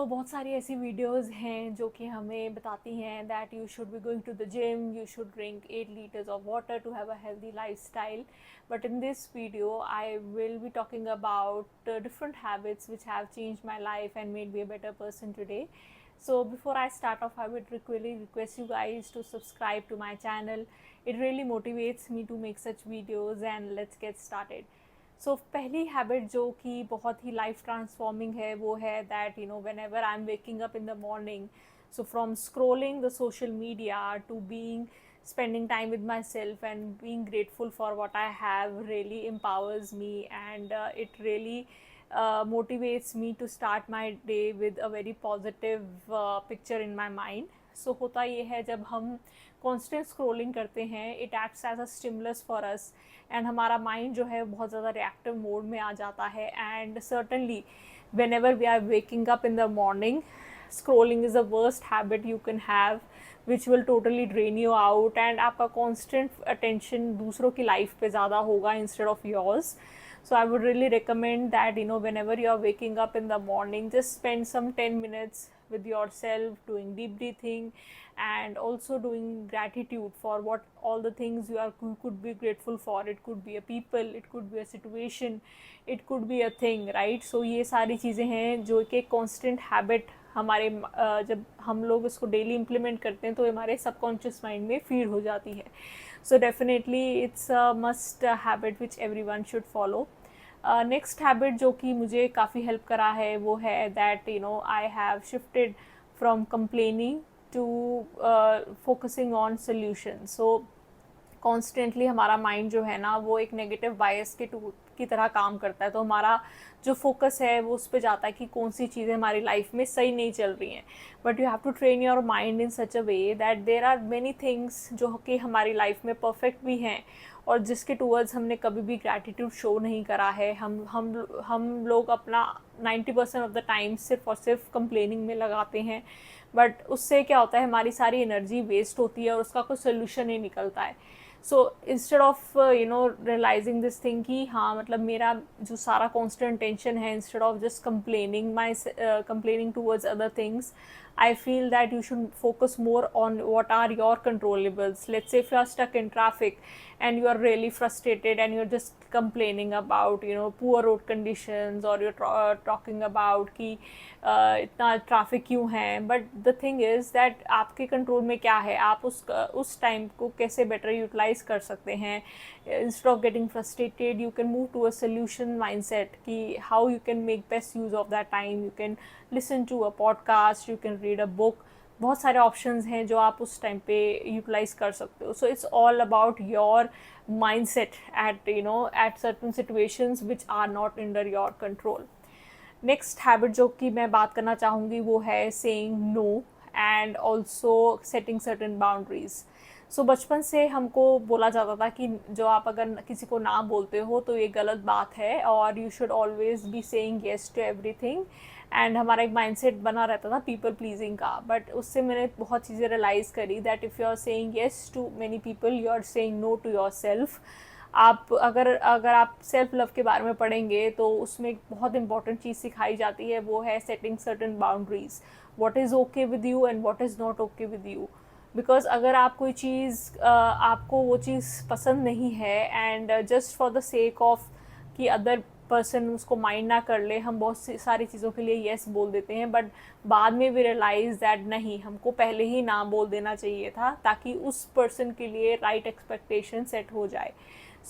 बहुत सारी ऐसी वीडियोस हैं जो कि हमें बताती हैं that you should be going to the gym, you should drink 8 liters of water to have a healthy lifestyle. But in this video, I will be talking about different habits which have changed my life and made me a better person today. So before I start off, I would really request you guys to subscribe to my channel. It really motivates me to make such videos, and let's get started. सो पहली habit जो कि बहुत ही life transforming है वो है that whenever I am waking up in the morning, so from scrolling the social media to being spending time with myself and being grateful for what I have really empowers me, and it really motivates me to start my day with a very positive picture in my mind. So होता ये है जब हम constant scrolling करते हैं, it acts as a stimulus for us, and हमारा mind जो है बहुत ज़्यादा रिएक्टिव मोड में आ जाता है. And certainly whenever we are waking up in the morning, scrolling is the worst habit you can have which will totally drain you out, and आपका कॉन्स्टेंट अटेंशन दूसरों की लाइफ पे ज़्यादा होगा instead of yours. So I would really recommend that whenever you are waking up in the morning, just spend some 10 minutes with yourself doing deep breathing and also doing gratitude for what all the things you could be grateful for. It could be a people, it could be a situation, it could be a thing, right? So ये सारी चीज़ें हैं जो कि constant habit हमारे जब हम लोग इसको डेली इम्प्लीमेंट करते हैं तो हमारे सबकॉन्शियस माइंड में फीड हो जाती है. So definitely it's a must habit which everyone should follow. Next habit जो कि मुझे काफ़ी हेल्प करा है वो है that I have shifted from complaining to focusing on solution. So constantly हमारा माइंड जो है ना वो एक नेगेटिव बायस की तरह काम करता है, तो हमारा जो फोकस है वो उस पर जाता है कि कौन सी चीज़ें हमारी लाइफ में सही नहीं चल रही हैं. But you have to train your mind in such a way that there are many things जो कि हमारी लाइफ में परफेक्ट भी हैं और जिसके टूवर्ड्स हमने कभी भी ग्रैटिट्यूड शो नहीं करा है. हम लोग अपना 90% ऑफ द टाइम सिर्फ और सिर्फ कंप्लेनिंग में लगाते हैं, बट उससे क्या होता है हमारी सारी एनर्जी वेस्ट होती है और उसका कोई सोल्यूशन नहीं निकलता है. So instead of realizing this thing कि हाँ मतलब मेरा जो सारा कॉन्स्टेंट टेंशन है, instead of just complaining towards other things, I feel that you should focus more on what are your controllables. Let's say if you are stuck in traffic and you are really frustrated and you're just complaining about poor road conditions, or you're talking about कि इतना traffic क्यों है. But the thing is that आपके control में क्या है, आप उस टाइम को कैसे बेटर यूटिलाइज कर सकते हैं. Instead of getting frustrated you can move to a solution mindset कि how you can make best use of that time. You can listen to a podcast, you can read a book. बहुत सारे options हैं जो आप उस time पे utilise कर सकते हो. So it's all about your mindset at certain situations which are not under your control. Next habit जो कि मैं बात करना चाहूँगी वो है saying no and also setting certain boundaries. So बचपन से हमको बोला जाता था कि जो आप अगर किसी को ना बोलते हो तो ये गलत बात है और you should always be saying yes to everything. And हमारा एक माइंडसेट बना रहता था पीपल प्लीजिंग का. बट उससे मैंने बहुत चीज़ें रियलाइज़ करी that if you are saying yes to many people, you are saying no to yourself. आप अगर आप सेल्फ लव के बारे में पढ़ेंगे तो उसमें एक बहुत इंपॉर्टेंट चीज़ सिखाई जाती है, वो है setting certain boundaries. What is okay with you and what is not okay with you. Because अगर आप कोई चीज़ आपको वो चीज़ पसंद नहीं है and just for the sake of कि अदर पर्सन उसको माइंड ना कर ले, हम बहुत सारी चीज़ों के लिए येस बोल देते हैं. बट बाद में वी रियलाइज़ दैट नहीं, हमको पहले ही ना बोल देना चाहिए था ताकि उस पर्सन के लिए राइट एक्सपेक्टेशन सेट हो जाए.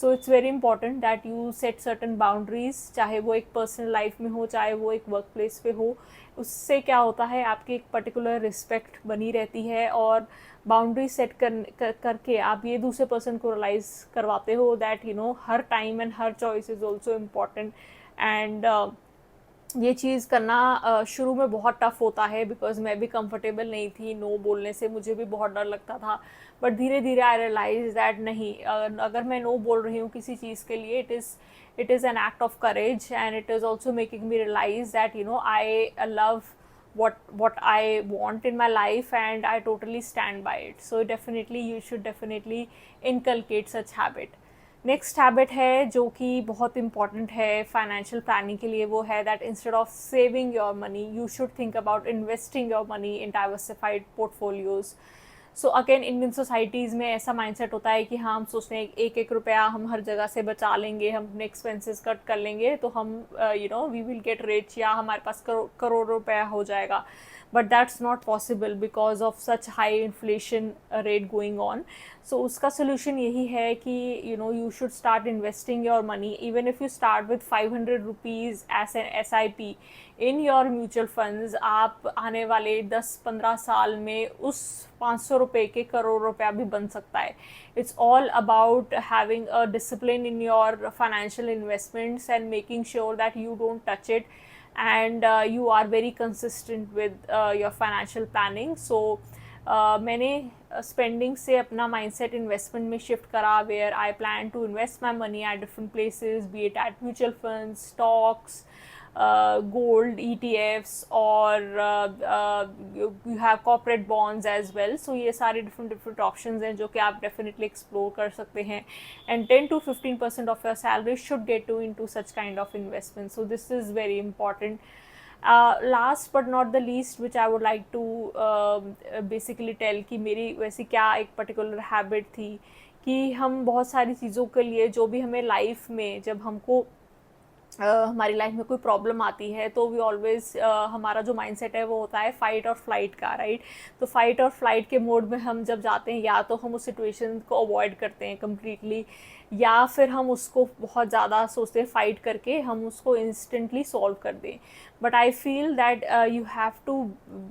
So it's very important that you set certain boundaries, चाहे वो एक पर्सनल लाइफ में हो चाहे वो एक वर्क प्लेस पे हो. उससे क्या होता है आपकी एक पर्टिकुलर रिस्पेक्ट बनी रहती है और बाउंड्री सेट करके आप ये दूसरे पर्सन को रियलाइज़ करवाते हो that her time and her choice is also important. And ये चीज़ करना शुरू में बहुत टफ़ होता है बिकॉज मैं भी कंफर्टेबल नहीं थी नो बोलने से, मुझे भी बहुत डर लगता था. बट धीरे धीरे आई रियलाइज़ दैट नहीं, अगर मैं नो बोल रही हूँ किसी चीज़ के लिए, it is an act of courage, and it is also making me realize that I love what I want in my life and I totally stand by it. So definitely you should definitely inculcate such habit. Next habit है जो कि बहुत important है financial planning के लिए, वो है that instead of saving your money you should think about investing your money in diversified portfolios. So again Indian societies में ऐसा माइंडसेट होता है कि हाँ, हम सोचते हैं एक एक रुपया हम हर जगह से बचा लेंगे, हम अपने एक्सपेंसेस कट कर लेंगे तो हम वी विल गेट रिच, या हमारे पास करोड़ रुपया हो जाएगा। But that's not possible because of such high inflation rate going on. So उसका सोल्यूशन यही है कि you should start investing your money, even if you start with 500 rupees as an SIP in your mutual funds, आप आने वाले 10-15 साल में उस 500 रुपये के करोड़ रुपया भी बन सकता है। It's all about having a discipline in your financial investments and making sure that you don't touch it and you are very consistent with your financial planning. So मैंने स्पेंडिंग से अपना माइंडसेट इन्वेस्टमेंट में shift करा, where I plan to invest my money at different places, be it at mutual funds, stocks, gold ETFs, और you have corporate bonds as well. So ये सारे different options हैं जो कि आप definitely explore कर सकते हैं, and 10 to 15% of your salary should get to into such kind of investment. So this is very important. Last but not the least, which I would like to basically tell कि मेरी वैसी क्या एक particular habit थी कि हम बहुत सारी चीज़ों के लिए, जो भी हमें लाइफ में जब हमको हमारी लाइफ में कोई प्रॉब्लम आती है तो वी ऑलवेज हमारा जो माइंडसेट है वो होता है फाइट और फ्लाइट का, राइट। तो फाइट और फ्लाइट के मोड में हम जब जाते हैं, या तो हम उस सिचुएशन को अवॉइड करते हैं कम्प्लीटली, या फिर हम उसको बहुत ज़्यादा सोचते हैं फाइट करके हम उसको इंस्टेंटली सॉल्व कर दें। But I feel that you have to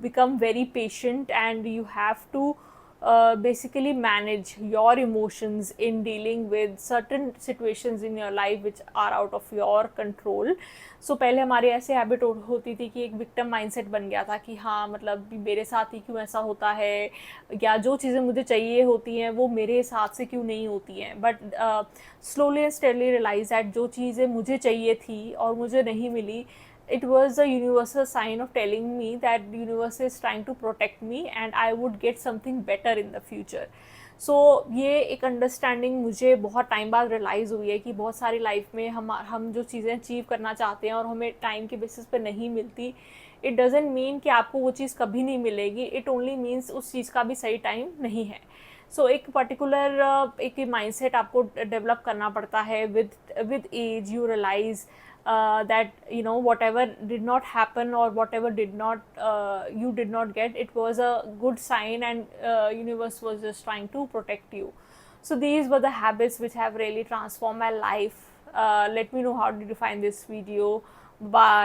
become very patient and you have to basically manage your emotions in dealing with certain situations in your life which are out of your control. So पहले हमारी ऐसे habit होती थी कि एक victim mindset बन गया था कि हाँ, मतलब मेरे साथ ही क्यों ऐसा होता है, या जो चीज़ें मुझे चाहिए होती हैं वो मेरे हिसाब से क्यों नहीं होती हैं। But slowly and steadily realize that जो चीज़ें मुझे चाहिए थी और मुझे नहीं मिली, it was a universal sign of telling me that the universe is trying to protect me and I would get something better in the future. So ये एक अंडरस्टैंडिंग मुझे बहुत टाइम बाद रियलाइज़ हुई है कि बहुत सारी लाइफ में हम जो चीज़ें अचीव करना चाहते हैं और हमें टाइम के बेसिस पे नहीं मिलती, इट डजेंट मीन कि आपको वो चीज़ कभी नहीं मिलेगी, इट ओनली मीन्स उस चीज़ का भी सही टाइम नहीं है। सो एक पर्टिकुलर एक माइंडसेट आपको डेवलप करना पड़ता है। With age you realize that whatever did not happen or whatever you did not get, it was a good sign, and universe was just trying to protect you. So these were the habits which have really transformed my life. Let me know how did you find this video. Bye.